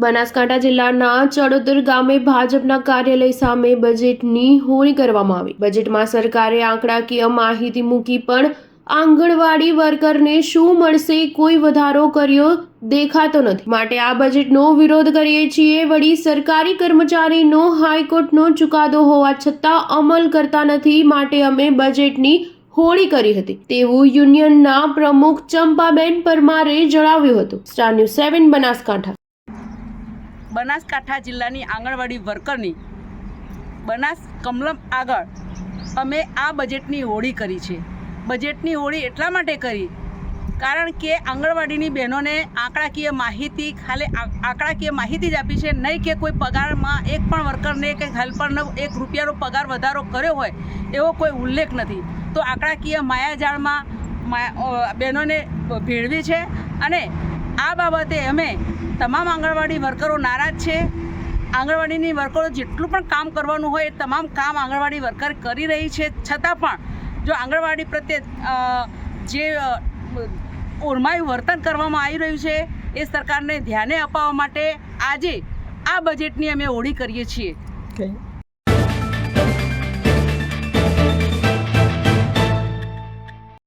બનાસકાંઠા જિલ્લાના ચડોતર ગામે ભાજપના કાર્યાલય સામે બજેટની હોળી કરવામાં આવી। બજેટમાં સરકારે આંકડાકીય માહિતી મૂકી પણ આંગણવાડી વર્કરને શું મળશે કોઈ વધારો કર્યો દેખાતો નથી, માટે આ બજેટનો વિરોધ કરીએ છીએ। વળી સરકારી કર્મચારીનો હાઈકોર્ટનો ચુકાદો હોવા છતાં અમલ કરતા નથી, માટે અમે બજેટની હોળી કરી હતી તેવું યુનિયનના પ્રમુખ ચંપાબેન પરમારે જણાવ્યું હતું। Star news 7 Banaskantha. બનાસકાંઠા જિલ્લાની આંગણવાડી વર્કરની બનાસ કમલમ આગળ અમે આ બજેટની હોળી કરી છે। બજેટની હોળી એટલા માટે કરી કારણ કે આંગણવાડીની બહેનોને આંકડાકીય માહિતી ખાલી આંકડાકીય માહિતી જ આપી છે, નહીં કે કોઈ પગારમાં એક પણ વર્કરને કે હેલ્પરનો 1 રૂપિયાનો પગાર વધારો કર્યો હોય એવો કોઈ ઉલ્લેખ નથી। તો આંકડાકીય માયાજાળમાં બહેનોને ભેળવી છે અને આ બાબતે અમે તમામ આંગણવાડી વર્કરો નારાજ છે। આંગણવાડીની વર્કરો જેટલું પણ કામ કરવાનું હોય એ તમામ કામ આંગણવાડી વર્કર કરી રહી છે, છતાં પણ જો આંગણવાડી પ્રત્યે જે ઓરમાયું વર્તન કરવામાં આવી રહ્યું છે એ સરકારને ધ્યાને અપાવવા માટે આજે આ બજેટની અમે હોળી કરીએ છીએ।